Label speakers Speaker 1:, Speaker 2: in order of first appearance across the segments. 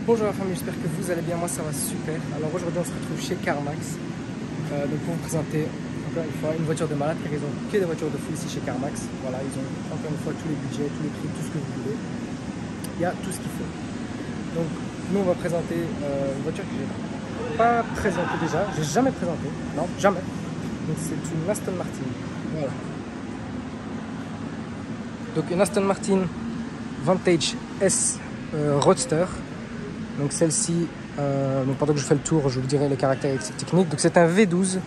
Speaker 1: Bonjour la famille, j'espère que vous allez bien, moi ça va super. Alors aujourd'hui on se retrouve chez CarMax donc pour vous présenter encore une fois une voiture de malade car ils ont que des voitures de fou ici chez CarMax. Voilà, ils ont encore une fois tous les budgets, tous les prix, tout ce que vous voulez. Il y a tout ce qu'il faut. Donc nous on va présenter une voiture que j'ai pas présentée déjà, j'ai jamais présenté, non jamais. Donc c'est une Aston Martin. Voilà. Donc une Aston Martin Vantage S Roadster. Donc celle-ci, pendant que je fais le tour, je vous dirai les caractéristiques techniques. Donc c'est un V12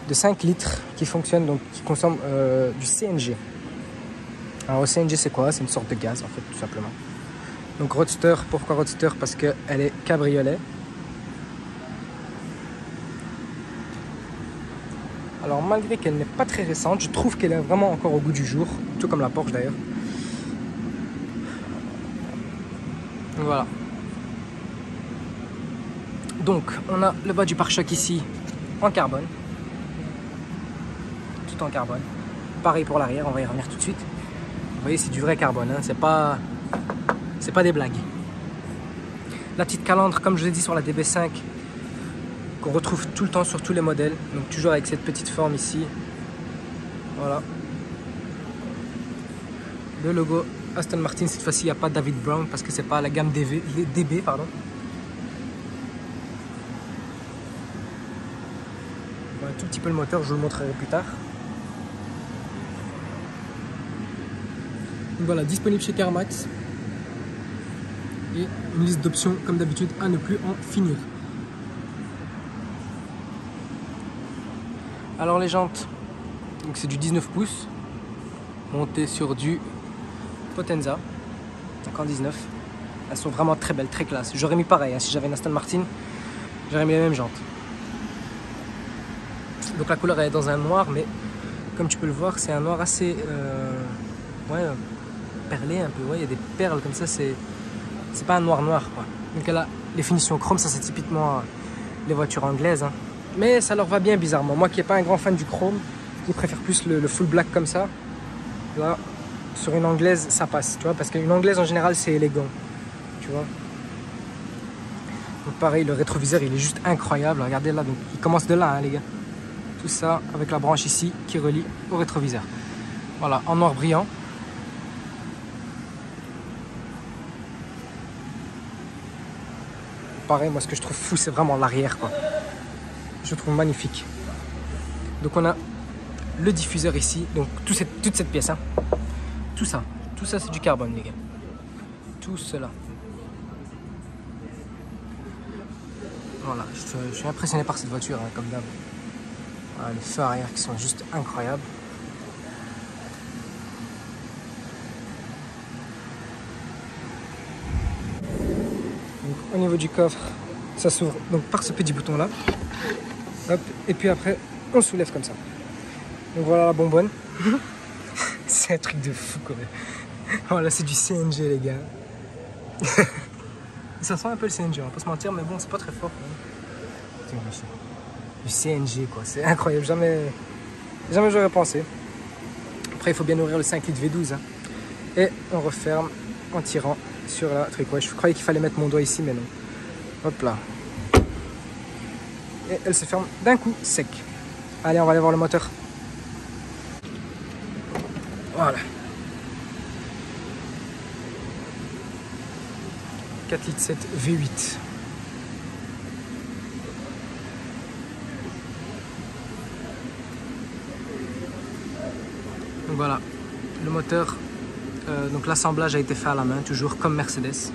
Speaker 1: de 5 litres qui fonctionne, donc qui consomme du CNG. Alors le CNG c'est quoi? C'est une sorte de gaz en fait, tout simplement. Donc Roadster, pourquoi Roadster? Parce qu'elle est cabriolet. Alors malgré qu'elle n'est pas très récente, je trouve qu'elle est vraiment encore au goût du jour, tout comme la Porsche d'ailleurs. Voilà. Donc, on a le bas du pare-choc ici en carbone. Tout en carbone. Pareil pour l'arrière, on va y revenir tout de suite. Vous voyez, c'est du vrai carbone, hein. C'est pas des blagues. La petite calandre, comme je l'ai dit sur la DB5, qu'on retrouve tout le temps sur tous les modèles. Donc toujours avec cette petite forme ici. Voilà. Le logo Aston Martin, cette fois-ci, il n'y a pas David Brown parce que c'est pas la gamme DB, pardon. Un tout petit peu le moteur, je vous le montrerai plus tard. Donc voilà, disponible chez CarMax. Et une liste d'options, comme d'habitude, à ne plus en finir. Alors les jantes, c'est du 19 pouces, monté sur du Potenza, donc en 19. Elles sont vraiment très belles, très classe. J'aurais mis pareil, hein, si j'avais une Aston Martin, j'aurais mis les mêmes jantes. Donc la couleur elle est dans un noir, mais comme tu peux le voir, c'est un noir assez perlé un peu. Ouais, il y a des perles comme ça, c'est pas un noir quoi. Donc elle a les finitions chrome, ça c'est typiquement les voitures anglaises. Hein. Mais ça leur va bien bizarrement. Moi qui n'ai pas un grand fan du chrome, qui préfère plus le full black comme ça, là sur une anglaise ça passe, tu vois, parce qu'une anglaise en général c'est élégant, tu vois. Donc pareil, le rétroviseur il est juste incroyable. Regardez là, donc il commence de là, hein, les gars. Tout ça avec la branche ici qui relie au rétroviseur. Voilà, en noir brillant. Pareil, moi ce que je trouve fou, c'est vraiment l'arrière, quoi. Je trouve magnifique. Donc on a le diffuseur ici, donc toute cette pièce, hein. Tout ça c'est du carbone, les gars. Tout cela. Voilà, je suis impressionné par cette voiture, hein, comme d'hab. Voilà, les feux arrière qui sont juste incroyables. Donc, au niveau du coffre, ça s'ouvre donc par ce petit bouton là. Hop, et puis après, on soulève comme ça. Donc voilà la bonbonne. C'est un truc de fou quand même. Voilà, c'est du CNG les gars. Ça sent un peu le CNG, on va pas se mentir, mais bon, c'est pas très fort. Hein. Du CNG quoi, c'est incroyable, jamais j'aurais pensé. Après il faut bien ouvrir le 5 litres V12 hein. Et on referme en tirant sur la truc. Ouais, je croyais qu'il fallait mettre mon doigt ici mais non. Hop là. Et elle se ferme d'un coup sec. Allez, on va aller voir le moteur. Voilà. 4 litres 7 V8. Donc voilà, le moteur, donc l'assemblage a été fait à la main, toujours comme Mercedes.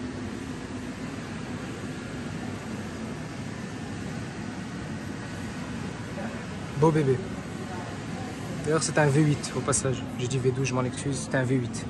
Speaker 1: Beau bébé. D'ailleurs c'est un V8 au passage, j'ai dit V12, je m'en excuse, c'est un V8.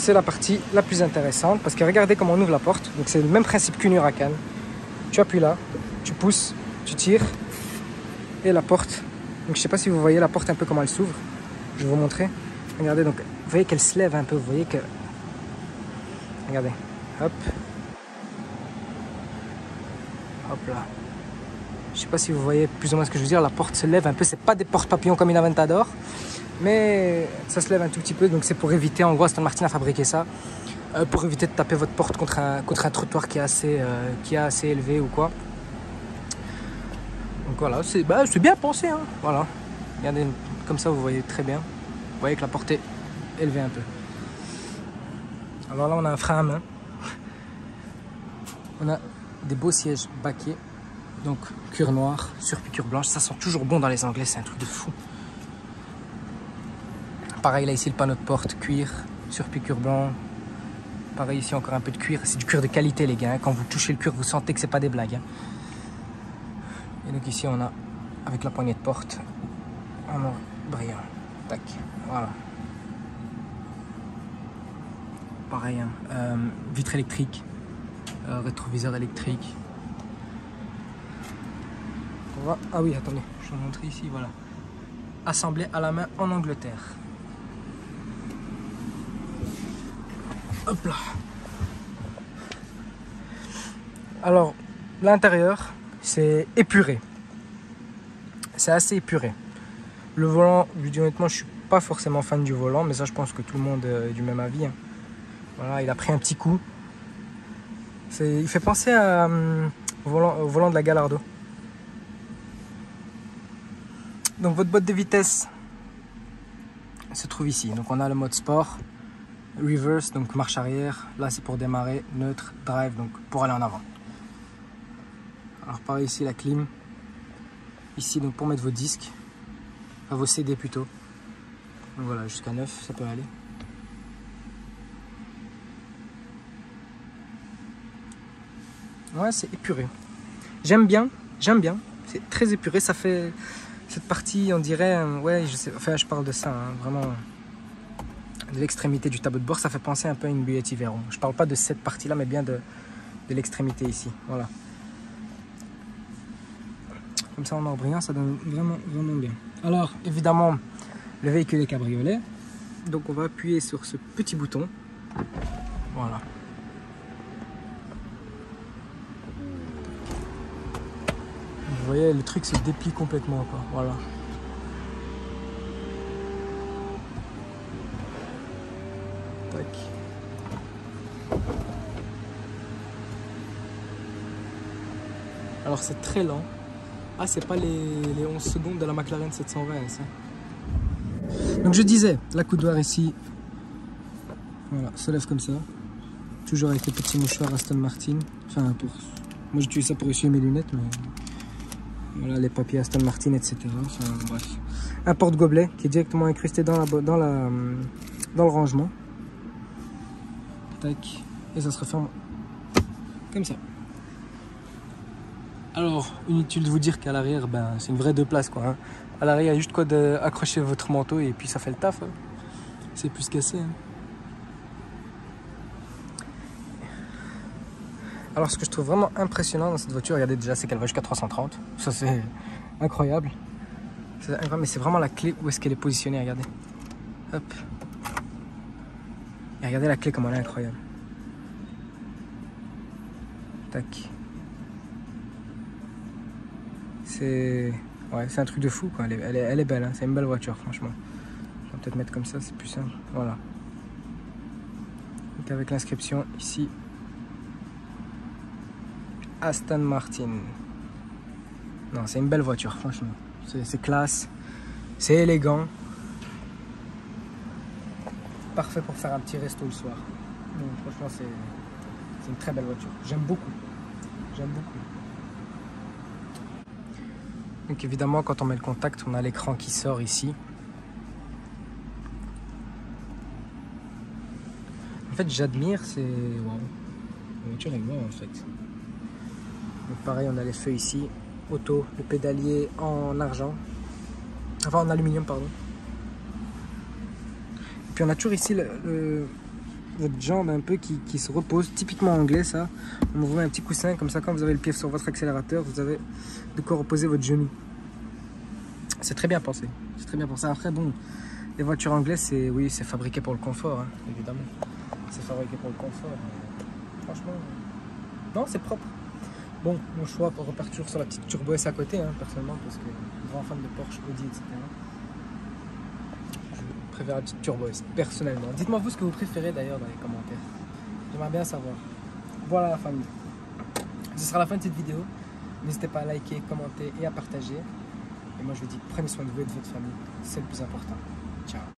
Speaker 1: c'est la partie la plus intéressante parce que regardez comment on ouvre la porte. Donc c'est le même principe qu'une Huracan. Tu appuies là, tu pousses, tu tires et la porte. Donc je sais pas si vous voyez la porte un peu comment elle s'ouvre. Je vais vous montrer. Regardez, donc vous voyez qu'elle se lève un peu. Vous voyez que... Regardez, hop. Hop là. Je sais pas si vous voyez plus ou moins ce que je veux dire. La porte se lève un peu. C'est pas des portes papillons comme une Aventador, mais ça se lève un tout petit peu. Donc c'est pour éviter, en gros, Aston Martin a fabriqué ça pour éviter de taper votre porte contre un trottoir qui est assez élevé ou quoi. Donc voilà, c'est bien pensé, hein. Voilà. Regardez, comme ça vous voyez très bien. Vous voyez que la porte est élevée un peu. Alors là, on a un frein à main. On a des beaux sièges baquets. Donc cuir noir sur piqûre blanche. Ça sent toujours bon dans les Anglais, c'est un truc de fou. Pareil là ici, le panneau de porte cuir sur piqûre blanc. Pareil ici, encore un peu de cuir. C'est du cuir de qualité les gars. Quand vous touchez le cuir, vous sentez que c'est pas des blagues. Et donc ici, on a avec la poignée de porte en or brillant. Tac, voilà. Pareil, hein. Vitre électrique, rétroviseur électrique. Ah oui, attendez, je vais vous montrer ici, voilà. Assemblé à la main en Angleterre. Hop là. Alors, l'intérieur, c'est épuré. C'est assez épuré. Le volant, je vous dis honnêtement, je suis pas forcément fan du volant, mais ça, je pense que tout le monde est du même avis, hein. Voilà, il a pris un petit coup. Il fait penser au volant de la Gallardo. Donc votre boîte de vitesse se trouve ici. Donc on a le mode sport, reverse, donc marche arrière. Là c'est pour démarrer, neutre, drive, donc pour aller en avant. Alors pareil ici la clim. Ici donc pour mettre vos disques, enfin vos CD plutôt. Donc voilà, jusqu'à 9 ça peut aller. Ouais, c'est épuré. J'aime bien. C'est très épuré, ça fait... Cette partie, on dirait, ouais, je sais, enfin, je parle de ça, hein, vraiment, de l'extrémité du tableau de bord, ça fait penser un peu à une Bugatti Veyron. Je parle pas de cette partie-là, mais bien de l'extrémité ici, voilà. Comme ça, en or brillant, ça donne vraiment bien. Alors, évidemment, le véhicule est cabriolet, donc on va appuyer sur ce petit bouton, voilà. Vous voyez, le truc se déplie complètement, quoi. Voilà. Tac. Alors c'est très lent. Ah, c'est pas les 11 secondes de la McLaren 720, ça. Donc je disais, la coudoir ici, voilà, se lève comme ça. Toujours avec les petits mouchoirs Aston Martin. Enfin, moi j'utilise ça pour essuyer mes lunettes, mais... Voilà les papiers Aston Martin, etc. Enfin, bref. Un porte-gobelet qui est directement incrusté dans le rangement. Tac. Et ça se referme comme ça. Alors, inutile de vous dire qu'à l'arrière, ben, c'est une vraie 2 places, quoi, hein. À l'arrière, il y a juste quoi d'accrocher votre manteau et puis ça fait le taf, hein. C'est plus qu'assez, hein. Alors ce que je trouve vraiment impressionnant dans cette voiture, regardez déjà, c'est qu'elle va jusqu'à 330. Ça c'est incroyable. C'est incroyable, mais c'est vraiment la clé où est-ce qu'elle est positionnée, regardez. Hop. Et regardez la clé comme elle est incroyable. Tac. C'est un truc de fou, quoi. Elle est belle, hein. C'est une belle voiture, franchement. Je vais peut-être mettre comme ça, c'est plus simple. Voilà. Donc avec l'inscription ici. Aston Martin. Non, c'est une belle voiture, franchement. C'est classe, c'est élégant. Parfait pour faire un petit resto le soir. Donc, franchement, c'est une très belle voiture. J'aime beaucoup. J'aime beaucoup. Donc évidemment, quand on met le contact, on a l'écran qui sort ici. En fait, j'admire, c'est... Wow. La voiture est wow, en fait. Donc pareil, on a les feux ici, auto, le pédalier en argent, enfin en aluminium, pardon. Et puis on a toujours ici votre jambe un peu qui se repose, typiquement anglais ça. On vous met un petit coussin, comme ça quand vous avez le pied sur votre accélérateur, vous avez de quoi reposer votre genou. C'est très bien pensé, c'est très bien pensé. Après bon, les voitures anglaises, c'est oui, c'est fabriqué pour le confort, hein, évidemment. C'est fabriqué pour le confort. Franchement, non, c'est propre. Bon, mon choix pour repartir toujours sur la petite Turbo S à côté, hein, personnellement, parce que grand fan de Porsche, Audi, etc. Je préfère la petite Turbo S, personnellement. Dites-moi vous ce que vous préférez d'ailleurs dans les commentaires. J'aimerais bien savoir. Voilà la famille. Ce sera la fin de cette vidéo. N'hésitez pas à liker, commenter et à partager. Et moi je vous dis, prenez soin de vous et de votre famille. C'est le plus important. Ciao.